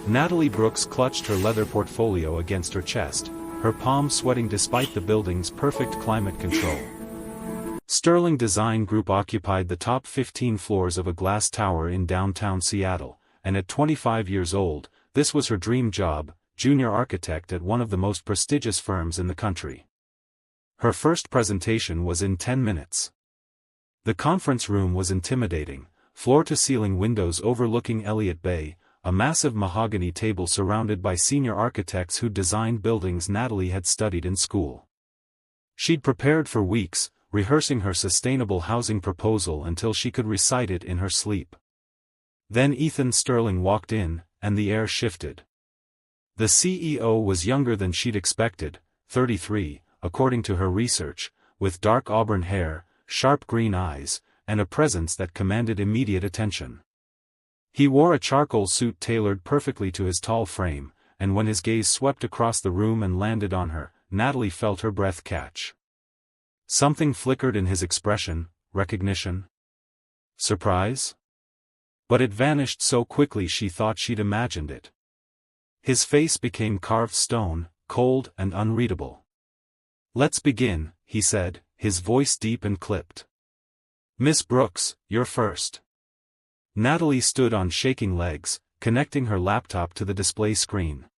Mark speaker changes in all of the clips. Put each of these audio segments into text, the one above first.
Speaker 1: Natalie Brooks clutched her leather portfolio against her chest, her palms sweating despite the building's perfect climate control. Sterling Design Group occupied the top 15 floors of a glass tower in downtown Seattle, and at 25 years old, this was her dream job, junior architect at one of the most prestigious firms in the country. Her first presentation was in 10 minutes. The conference room was intimidating, floor-to-ceiling windows overlooking Elliott Bay, a massive mahogany table surrounded by senior architects who designed buildings Natalie had studied in school. She'd prepared for weeks, rehearsing her sustainable housing proposal until she could recite it in her sleep. Then Ethan Sterling walked in, and the air shifted. The CEO was younger than she'd expected, 33, according to her research, with dark auburn hair, sharp green eyes, and a presence that commanded immediate attention. He wore a charcoal suit tailored perfectly to his tall frame, and when his gaze swept across the room and landed on her, Natalie felt her breath catch. Something flickered in his expression, recognition? Surprise? But it vanished so quickly she thought she'd imagined it. His face became carved stone, cold and unreadable. "Let's begin," he said, his voice deep and clipped. "Miss Brooks, you're first." Natalie stood on shaking legs, connecting her laptop to the display screen.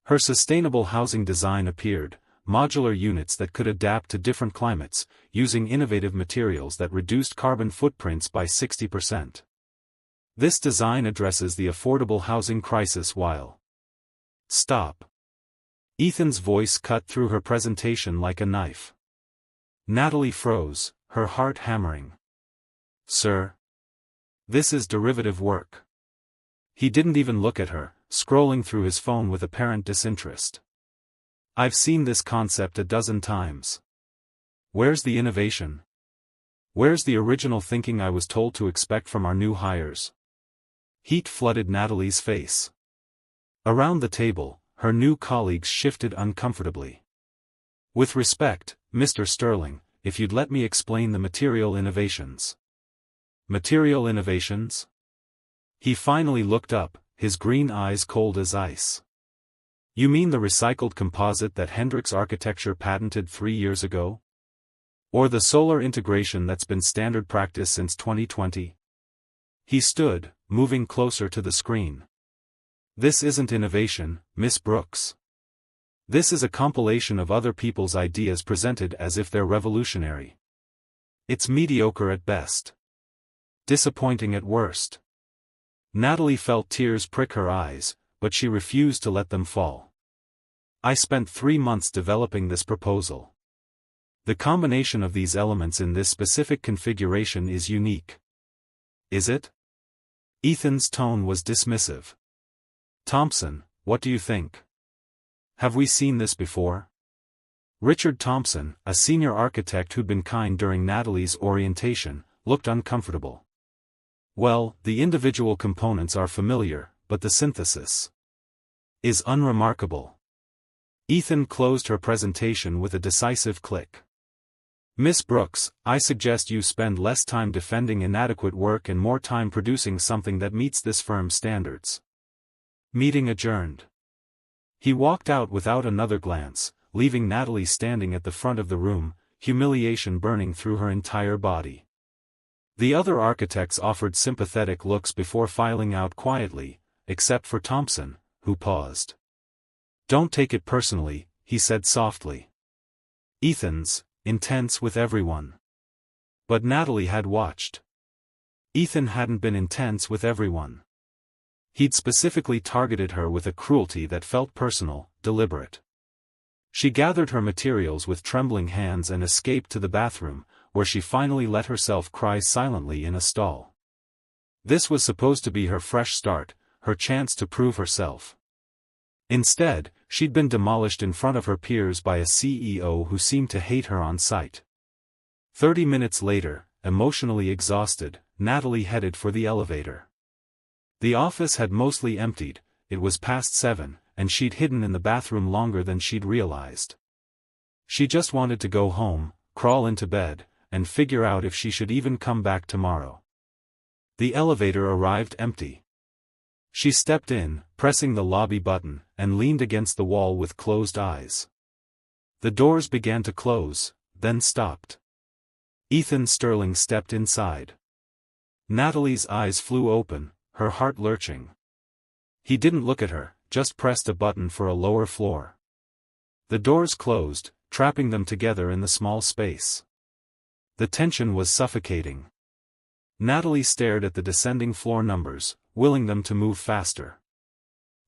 Speaker 1: Her sustainable housing design appeared, modular units that could adapt to different climates, using innovative materials that reduced carbon footprints by 60%. This design addresses the affordable housing crisis while... Stop. Ethan's voice cut through her presentation like a knife. Natalie froze, her heart hammering. "Sir? This is derivative work." He didn't even look at her, scrolling through his phone with apparent disinterest. "I've seen this concept a dozen times. Where's the innovation? Where's the original thinking I was told to expect from our new hires?" Heat flooded Natalie's face. Around the table, her new colleagues shifted uncomfortably. "With respect, Mr. Sterling, if you'd let me explain the material innovations." "Material innovations?" He finally looked up, his green eyes cold as ice. "You mean the recycled composite that Hendrix Architecture patented 3 years ago? Or the solar integration that's been standard practice since 2020? He stood, moving closer to the screen. "This isn't innovation, Miss Brooks. This is a compilation of other people's ideas presented as if they're revolutionary. It's mediocre at best. Disappointing at worst." Natalie felt tears prick her eyes, but she refused to let them fall. "I spent 3 months developing this proposal. The combination of these elements in this specific configuration is unique." "Is it?" Ethan's tone was dismissive. "Thompson, what do you think? Have we seen this before?" Richard Thompson, a senior architect who'd been kind during Natalie's orientation, looked uncomfortable. "Well, the individual components are familiar, but the synthesis is unremarkable." Ethan closed her presentation with a decisive click. "Miss Brooks, I suggest you spend less time defending inadequate work and more time producing something that meets this firm's standards." Meeting adjourned. He walked out without another glance, leaving Natalie standing at the front of the room, humiliation burning through her entire body. The other architects offered sympathetic looks before filing out quietly, except for Thompson, who paused. "Don't take it personally," he said softly. "Ethan's intense with everyone." But Natalie had watched. Ethan hadn't been intense with everyone. He'd specifically targeted her with a cruelty that felt personal, deliberate. She gathered her materials with trembling hands and escaped to the bathroom, where she finally let herself cry silently in a stall. This was supposed to be her fresh start, her chance to prove herself. Instead, she'd been demolished in front of her peers by a CEO who seemed to hate her on sight. 30 minutes later, emotionally exhausted, Natalie headed for the elevator. The office had mostly emptied, it was past 7, and she'd hidden in the bathroom longer than she'd realized. She just wanted to go home, crawl into bed, and figure out if she should even come back tomorrow. The elevator arrived empty. She stepped in, pressing the lobby button, and leaned against the wall with closed eyes. The doors began to close, then stopped. Ethan Sterling stepped inside. Natalie's eyes flew open, her heart lurching. He didn't look at her, just pressed a button for a lower floor. The doors closed, trapping them together in the small space. The tension was suffocating. Natalie stared at the descending floor numbers, willing them to move faster.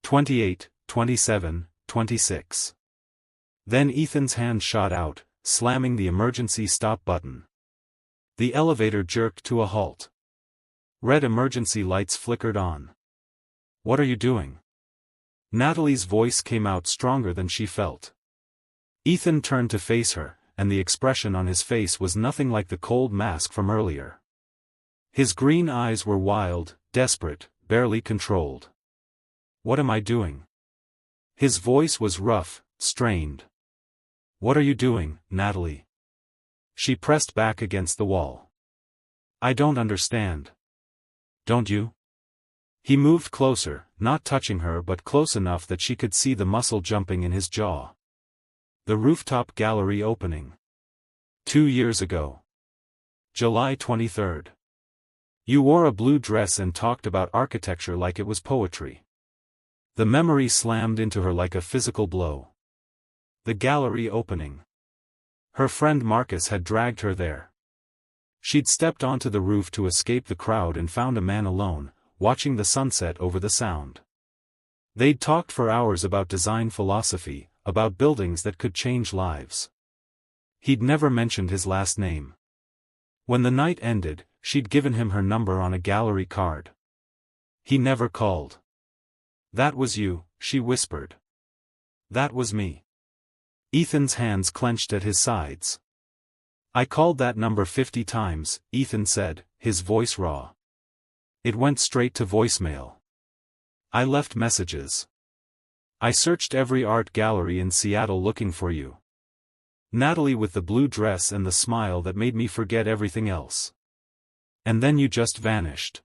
Speaker 1: 28, 27, 26. Then Ethan's hand shot out, slamming the emergency stop button. The elevator jerked to a halt. Red emergency lights flickered on. "What are you doing?" Natalie's voice came out stronger than she felt. Ethan turned to face her, and the expression on his face was nothing like the cold mask from earlier. His green eyes were wild, desperate, barely controlled. "What am I doing?" His voice was rough, strained. "What are you doing, Natalie?" She pressed back against the wall. "I don't understand." "Don't you?" He moved closer, not touching her but close enough that she could see the muscle jumping in his jaw. The rooftop gallery opening. 2 years ago. July 23rd. You wore a blue dress and talked about architecture like it was poetry. The memory slammed into her like a physical blow. The gallery opening. Her friend Marcus had dragged her there. She'd stepped onto the roof to escape the crowd and found a man alone, watching the sunset over the Sound. They'd talked for hours about design philosophy, about buildings that could change lives. He'd never mentioned his last name. When the night ended, she'd given him her number on a gallery card. He never called. "That was you," she whispered. "That was me." Ethan's hands clenched at his sides. "I called that number 50 times, Ethan said, his voice raw. It went straight to voicemail. I left messages. I searched every art gallery in Seattle looking for you. Natalie with the blue dress and the smile that made me forget everything else. And then you just vanished."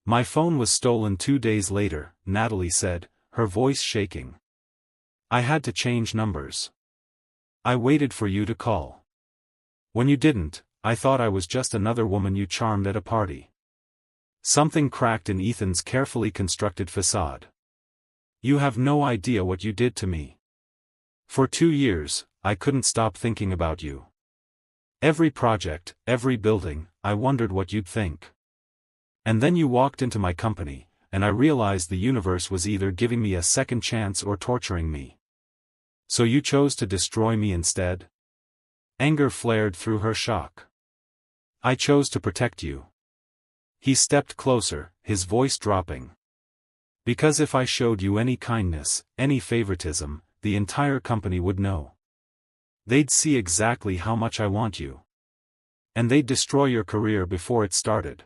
Speaker 1: "My phone was stolen 2 days later," Natalie said, her voice shaking. "I had to change numbers. I waited for you to call. When you didn't, I thought I was just another woman you charmed at a party." Something cracked in Ethan's carefully constructed facade. "You have no idea what you did to me. For 2 years, I couldn't stop thinking about you. Every project, every building, I wondered what you'd think. And then you walked into my company, and I realized the universe was either giving me a second chance or torturing me. So you chose to destroy me instead?" Anger flared through her shock. "I chose to protect you." He stepped closer, his voice dropping. "Because if I showed you any kindness, any favoritism, the entire company would know. They'd see exactly how much I want you. And they'd destroy your career before it started.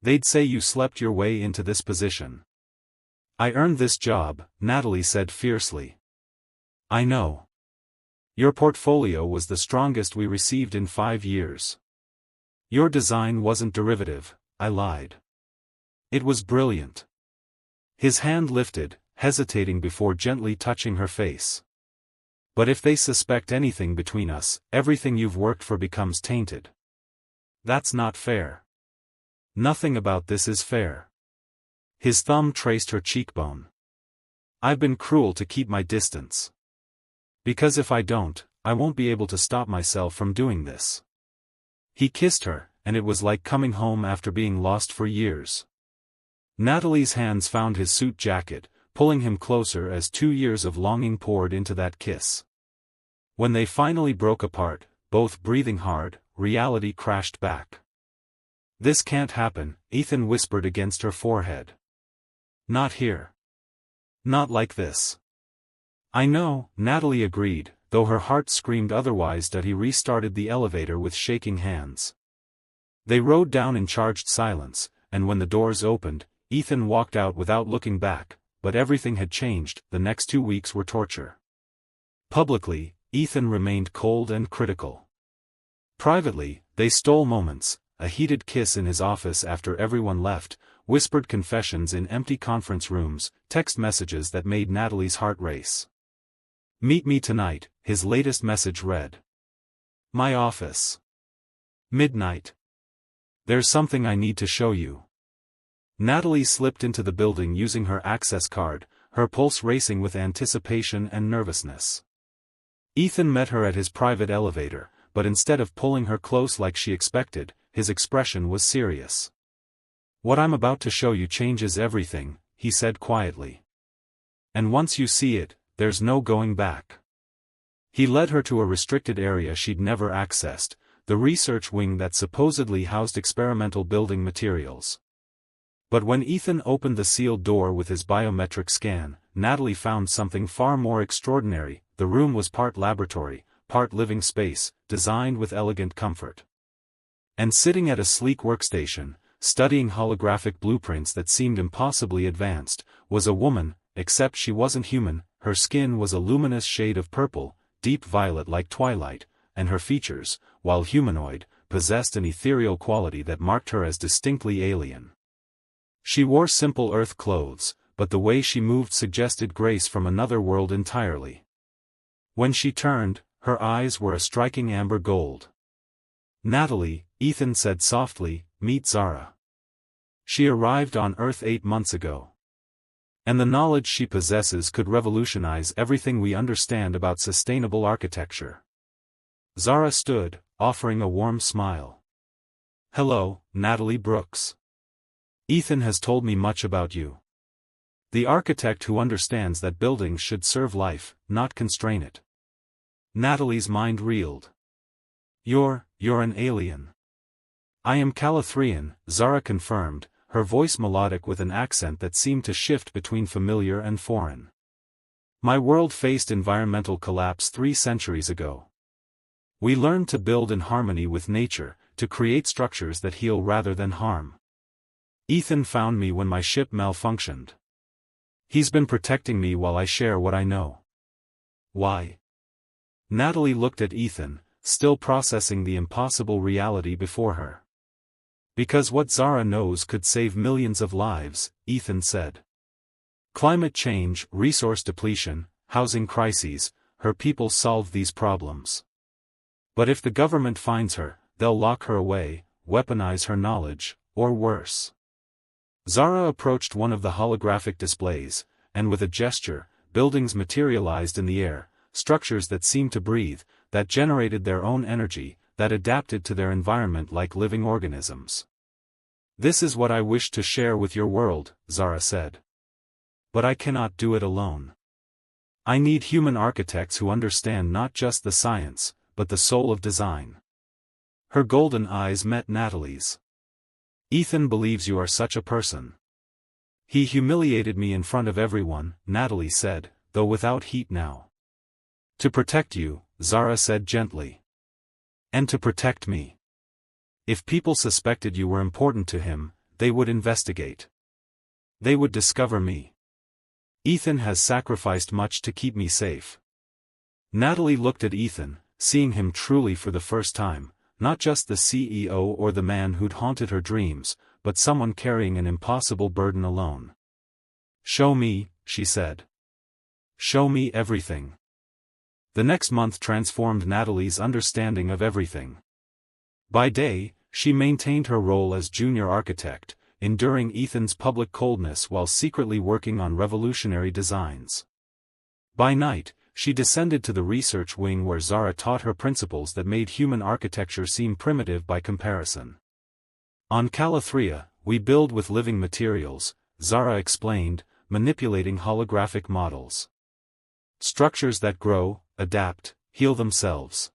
Speaker 1: They'd say you slept your way into this position." "I earned this job," Natalie said fiercely. "I know. Your portfolio was the strongest we received in 5 years. Your design wasn't derivative," I lied. "It was brilliant." His hand lifted, hesitating before gently touching her face. "But if they suspect anything between us, everything you've worked for becomes tainted. That's not fair. Nothing about this is fair." His thumb traced her cheekbone. "I've been cruel to keep my distance. Because if I don't, I won't be able to stop myself from doing this." He kissed her, and it was like coming home after being lost for years. Natalie's hands found his suit jacket, pulling him closer as 2 years of longing poured into that kiss. When they finally broke apart, both breathing hard, reality crashed back. "This can't happen," Ethan whispered against her forehead. "Not here. Not like this." "I know," Natalie agreed, though her heart screamed otherwise. He restarted the elevator with shaking hands. They rode down in charged silence, and when the doors opened, Ethan walked out without looking back, but everything had changed. The next 2 weeks were torture. Publicly, Ethan remained cold and critical. Privately, they stole moments, a heated kiss in his office after everyone left, whispered confessions in empty conference rooms, text messages that made Natalie's heart race. "Meet me tonight," his latest message read. "My office. Midnight. There's something I need to show you." Natalie slipped into the building using her access card, her pulse racing with anticipation and nervousness. Ethan met her at his private elevator, but instead of pulling her close like she expected, his expression was serious. "What I'm about to show you changes everything," he said quietly. "And once you see it, there's no going back." He led her to a restricted area she'd never accessed, the research wing that supposedly housed experimental building materials. But when Ethan opened the sealed door with his biometric scan, Natalie found something far more extraordinary. The room was part laboratory, part living space, designed with elegant comfort. And sitting at a sleek workstation, studying holographic blueprints that seemed impossibly advanced, was a woman, except she wasn't human. Her skin was a luminous shade of purple, deep violet like twilight, and her features, while humanoid, possessed an ethereal quality that marked her as distinctly alien. She wore simple earth clothes, but the way she moved suggested grace from another world entirely. When she turned, her eyes were a striking amber gold. "Natalie," Ethan said softly, "meet Zara. She arrived on Earth 8 months ago. And the knowledge she possesses could revolutionize everything we understand about sustainable architecture." Zara stood, offering a warm smile. "Hello, Natalie Brooks. Ethan has told me much about you. The architect who understands that buildings should serve life, not constrain it." Natalie's mind reeled. You're an alien." "I am Calathrian," Zara confirmed, her voice melodic with an accent that seemed to shift between familiar and foreign. "My world faced environmental collapse 3 centuries ago. We learned to build in harmony with nature, to create structures that heal rather than harm. Ethan found me when my ship malfunctioned. He's been protecting me while I share what I know." "Why?" Natalie looked at Ethan, still processing the impossible reality before her. "Because what Zara knows could save millions of lives," Ethan said. "Climate change, resource depletion, housing crises, her people solve these problems. But if the government finds her, they'll lock her away, weaponize her knowledge, or worse." Zara approached one of the holographic displays, and with a gesture, buildings materialized in the air, structures that seemed to breathe, that generated their own energy, that adapted to their environment like living organisms. "This is what I wish to share with your world," Zara said. "But I cannot do it alone. I need human architects who understand not just the science, but the soul of design." Her golden eyes met Natalie's. "Ethan believes you are such a person. He humiliated me in front of everyone," Natalie said, though without heat now. "To protect you," Zara said gently. "And to protect me. If people suspected you were important to him, they would investigate. They would discover me. Ethan has sacrificed much to keep me safe." Natalie looked at Ethan, seeing him truly for the first time, not just the CEO or the man who'd haunted her dreams, but someone carrying an impossible burden alone. "Show me," she said. "Show me everything." The next month transformed Natalie's understanding of everything. By day, she maintained her role as junior architect, enduring Ethan's public coldness while secretly working on revolutionary designs. By night, she descended to the research wing where Zara taught her principles that made human architecture seem primitive by comparison. "On Calathria, we build with living materials," Zara explained, manipulating holographic models. "Structures that grow, adapt, heal themselves.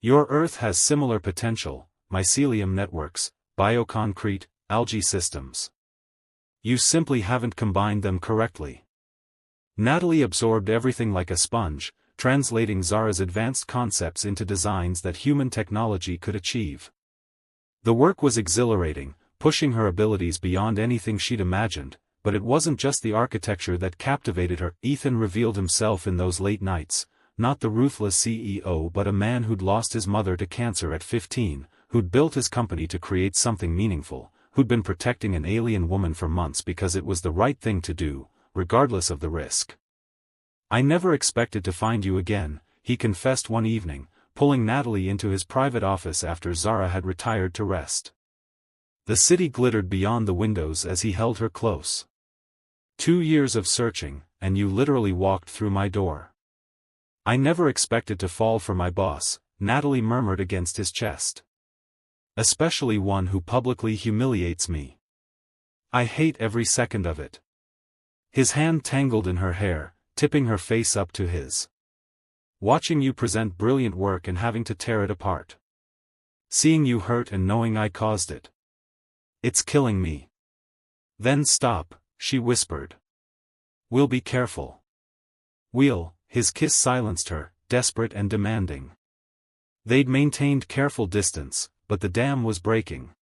Speaker 1: Your Earth has similar potential, mycelium networks, bioconcrete, algae systems. You simply haven't combined them correctly." Natalie absorbed everything like a sponge, translating Zara's advanced concepts into designs that human technology could achieve. The work was exhilarating, pushing her abilities beyond anything she'd imagined, but it wasn't just the architecture that captivated her. Ethan revealed himself in those late nights, not the ruthless CEO but a man who'd lost his mother to cancer at 15, who'd built his company to create something meaningful, who'd been protecting an alien woman for months because it was the right thing to do, regardless of the risk. "I never expected to find you again," he confessed one evening, pulling Natalie into his private office after Zara had retired to rest. The city glittered beyond the windows as he held her close. "2 years of searching, and you literally walked through my door." "I never expected to fall for my boss," Natalie murmured against his chest. "Especially one who publicly humiliates me. I hate every second of it." His hand tangled in her hair, tipping her face up to his. "Watching you present brilliant work and having to tear it apart. Seeing you hurt and knowing I caused it. It's killing me." "Then stop," she whispered. "We'll be careful." His kiss silenced her, desperate and demanding. They'd maintained careful distance, but the dam was breaking.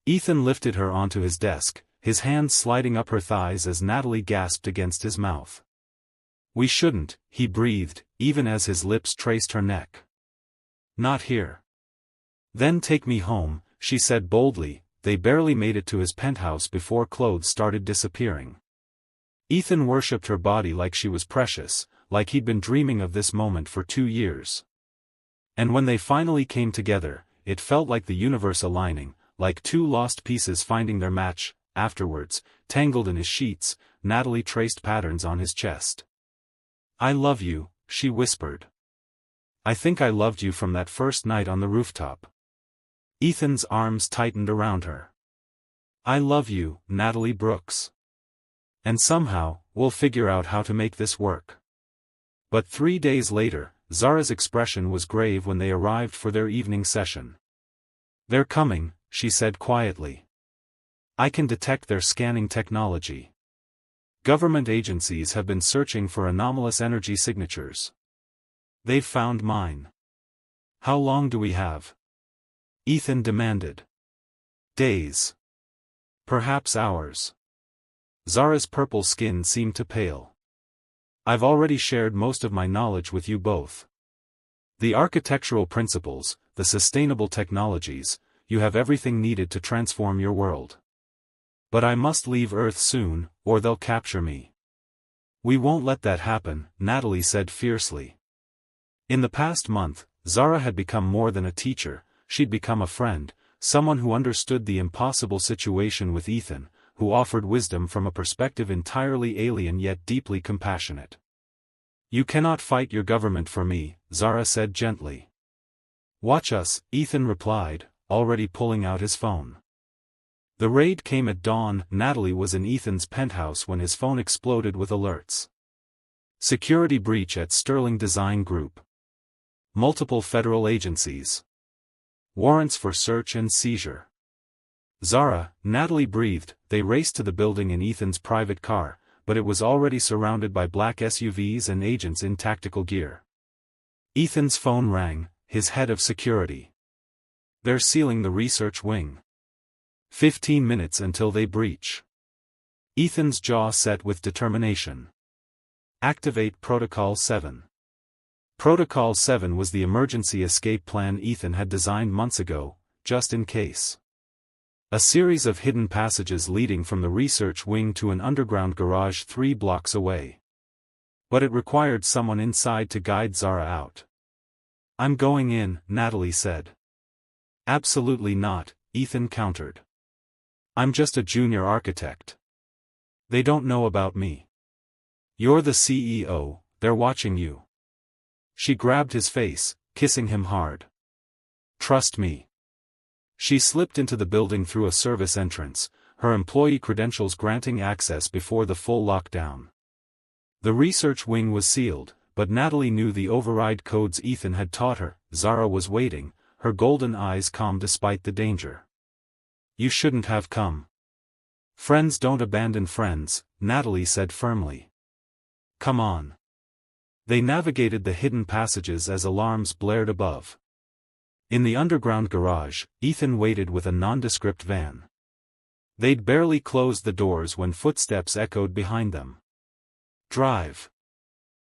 Speaker 1: Ethan lifted her onto his desk, his hands sliding up her thighs as Natalie gasped against his mouth. "We shouldn't," he breathed, even as his lips traced her neck. "Not here." "Then take me home," she said boldly. They barely made it to his penthouse before clothes started disappearing. Ethan worshipped her body like she was precious, like he'd been dreaming of this moment for 2 years. And when they finally came together, it felt like the universe aligning, like two lost pieces finding their match. Afterwards, tangled in his sheets, Natalie traced patterns on his chest. "I love you," she whispered. "I think I loved you from that first night on the rooftop." Ethan's arms tightened around her. "I love you, Natalie Brooks. And somehow, we'll figure out how to make this work." But 3 days later, Zara's expression was grave when they arrived for their evening session. "They're coming," she said quietly. "I can detect their scanning technology. Government agencies have been searching for anomalous energy signatures. They've found mine." "How long do we have?" Ethan demanded. "Days. Perhaps hours." Zara's purple skin seemed to pale. "I've already shared most of my knowledge with you both. The architectural principles, the sustainable technologies, you have everything needed to transform your world. But I must leave Earth soon, or they'll capture me." "We won't let that happen," Natalie said fiercely. In the past month, Zara had become more than a teacher. She'd become a friend, someone who understood the impossible situation with Ethan, who offered wisdom from a perspective entirely alien yet deeply compassionate. "You cannot fight your government for me," Zara said gently. "Watch us," Ethan replied, already pulling out his phone. The raid came at dawn. Natalie was in Ethan's penthouse when his phone exploded with alerts. Security breach at Sterling Design Group. Multiple federal agencies. Warrants for search and seizure. "Zara," Natalie breathed. They raced to the building in Ethan's private car, but it was already surrounded by black SUVs and agents in tactical gear. Ethan's phone rang, his head of security. "They're sealing the research wing. 15 minutes until they breach." Ethan's jaw set with determination. "Activate Protocol 7. Protocol 7 was the emergency escape plan Ethan had designed months ago, just in case. A series of hidden passages leading from the research wing to an underground garage 3 blocks away. But it required someone inside to guide Zara out. "I'm going in," Natalie said. "Absolutely not," Ethan countered. "I'm just a junior architect. They don't know about me. You're the CEO, they're watching you." She grabbed his face, kissing him hard. "Trust me." She slipped into the building through a service entrance, her employee credentials granting access before the full lockdown. The research wing was sealed, but Natalie knew the override codes Ethan had taught her. Zara was waiting, her golden eyes calm despite the danger. "You shouldn't have come." "Friends don't abandon friends," Natalie said firmly. "Come on." They navigated the hidden passages as alarms blared above. In the underground garage, Ethan waited with a nondescript van. They'd barely closed the doors when footsteps echoed behind them. "Drive!"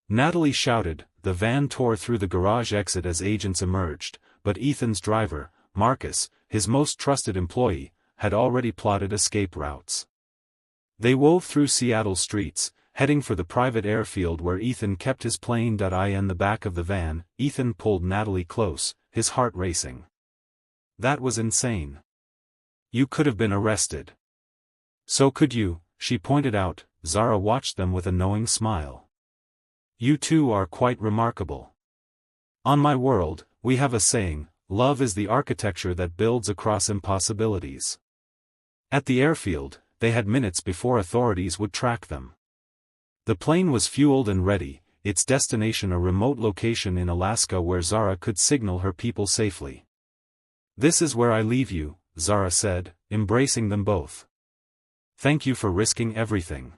Speaker 1: Natalie shouted. The van tore through the garage exit as agents emerged, but Ethan's driver, Marcus, his most trusted employee, had already plotted escape routes. They wove through Seattle streets, heading for the private airfield where Ethan kept his plane. In the back of the van, Ethan pulled Natalie close, his heart racing. That was insane. You could have been arrested. So could you, she pointed out. Zara watched them with a knowing smile. You two are quite remarkable. On my world, we have a saying, love is the architecture that builds across impossibilities. At the airfield, they had minutes before authorities would track them. The plane was fueled and ready, its destination a remote location in Alaska where Zara could signal her people safely. This is where I leave you, Zara said, embracing them both. Thank you for risking everything.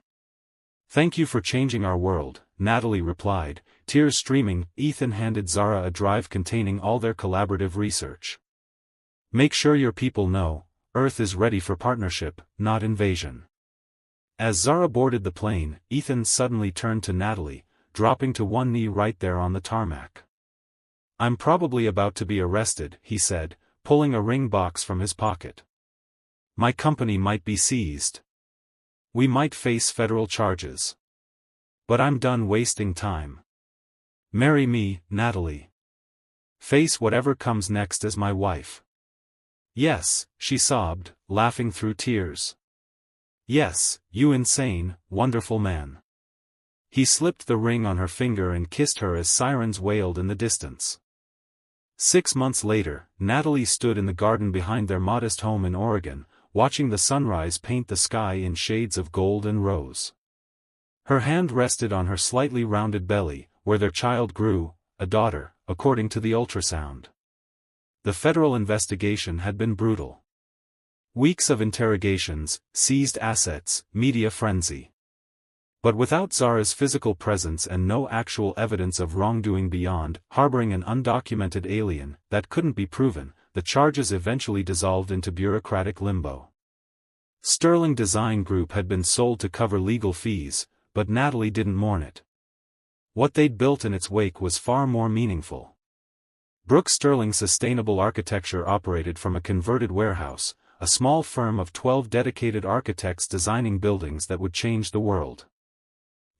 Speaker 1: Thank you for changing our world, Natalie replied, tears streaming. Ethan handed Zara a drive containing all their collaborative research. Make sure your people know, Earth is ready for partnership, not invasion. As Zara boarded the plane, Ethan suddenly turned to Natalie, dropping to one knee right there on the tarmac. I'm probably about to be arrested, he said, pulling a ring box from his pocket. My company might be seized. We might face federal charges. But I'm done wasting time. Marry me, Natalie. Face whatever comes next as my wife. Yes, she sobbed, laughing through tears. Yes, you insane, wonderful man. He slipped the ring on her finger and kissed her as sirens wailed in the distance. 6 months later, Natalie stood in the garden behind their modest home in Oregon, watching the sunrise paint the sky in shades of gold and rose. Her hand rested on her slightly rounded belly, where their child grew, a daughter, according to the ultrasound. The federal investigation had been brutal. Weeks of interrogations, seized assets, media frenzy. But without Zara's physical presence and no actual evidence of wrongdoing beyond harboring an undocumented alien that couldn't be proven, the charges eventually dissolved into bureaucratic limbo. Sterling Design Group had been sold to cover legal fees, but Natalie didn't mourn it. What they'd built in its wake was far more meaningful. Brooke Sterling Sustainable Architecture operated from a converted warehouse, a small firm of 12 dedicated architects designing buildings that would change the world.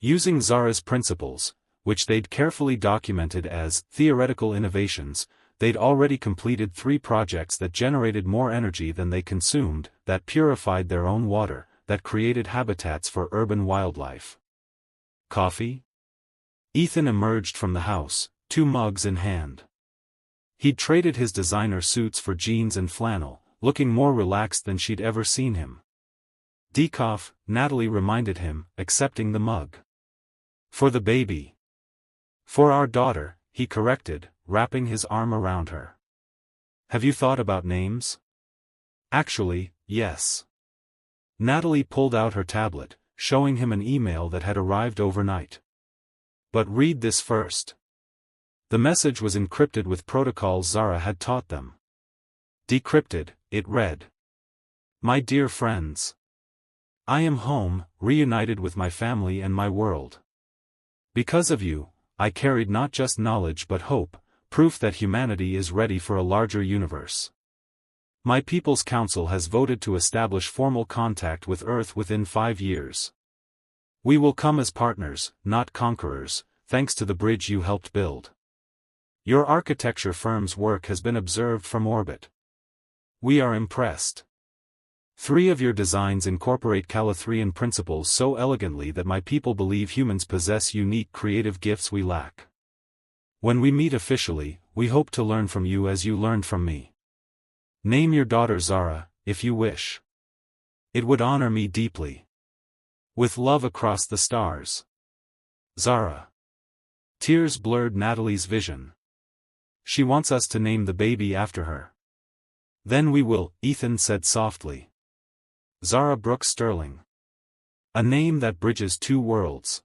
Speaker 1: Using Zara's principles, which they'd carefully documented as theoretical innovations, they'd already completed 3 projects that generated more energy than they consumed, that purified their own water, that created habitats for urban wildlife. Coffee? Ethan emerged from the house, 2 mugs in hand. He'd traded his designer suits for jeans and flannel, looking more relaxed than she'd ever seen him. Decaf, Natalie reminded him, accepting the mug. For the baby. For our daughter, he corrected, wrapping his arm around her. Have you thought about names? Actually, yes. Natalie pulled out her tablet, showing him an email that had arrived overnight. But read this first. The message was encrypted with protocols Zara had taught them. Decrypted, it read. My dear friends. I am home, reunited with my family and my world. Because of you, I carried not just knowledge but hope, proof that humanity is ready for a larger universe. My People's Council has voted to establish formal contact with Earth within 5 years. We will come as partners, not conquerors, thanks to the bridge you helped build. Your architecture firm's work has been observed from orbit. We are impressed. 3 of your designs incorporate Calathrean principles so elegantly that my people believe humans possess unique creative gifts we lack. When we meet officially, we hope to learn from you as you learned from me. Name your daughter Zara, if you wish. It would honor me deeply. With love across the stars. Zara. Tears blurred Natalie's vision. She wants us to name the baby after her. Then we will, Ethan said softly. Zara Brooke Sterling. A name that bridges 2 worlds.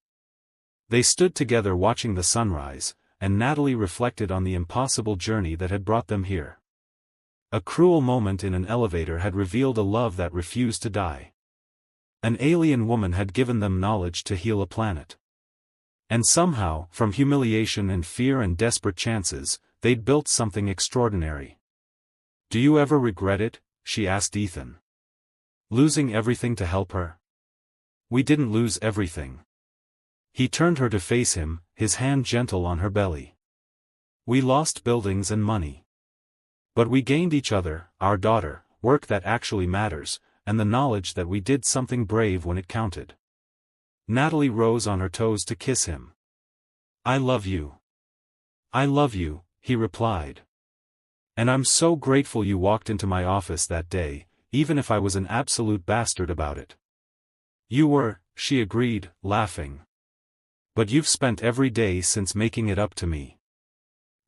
Speaker 1: They stood together watching the sunrise, and Natalie reflected on the impossible journey that had brought them here. A cruel moment in an elevator had revealed a love that refused to die. An alien woman had given them knowledge to heal a planet. And somehow, from humiliation and fear and desperate chances, they'd built something extraordinary. Do you ever regret it? She asked Ethan. Losing everything to help her? We didn't lose everything. He turned her to face him, his hand gentle on her belly. We lost buildings and money. But we gained each other, our daughter, work that actually matters, and the knowledge that we did something brave when it counted. Natalie rose on her toes to kiss him. I love you. I love you, he replied. And I'm so grateful you walked into my office that day, even if I was an absolute bastard about it. You were, she agreed, laughing. But you've spent every day since making it up to me.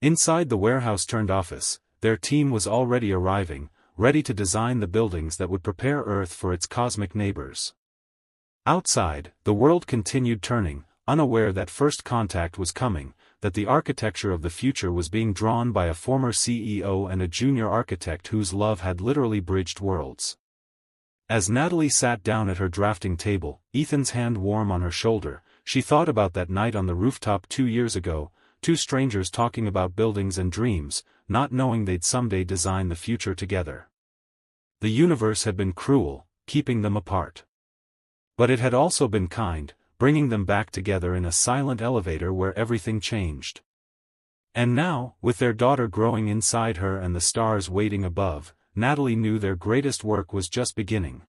Speaker 1: Inside the warehouse-turned-office, their team was already arriving, ready to design the buildings that would prepare Earth for its cosmic neighbors. Outside, the world continued turning, unaware that first contact was coming, that the architecture of the future was being drawn by a former CEO and a junior architect whose love had literally bridged worlds. As Natalie sat down at her drafting table, Ethan's hand warm on her shoulder, she thought about that night on the rooftop 2 years ago, two strangers talking about buildings and dreams, not knowing they'd someday design the future together. The universe had been cruel, keeping them apart. But it had also been kind, bringing them back together in a silent elevator where everything changed. And now, with their daughter growing inside her and the stars waiting above, Natalie knew their greatest work was just beginning.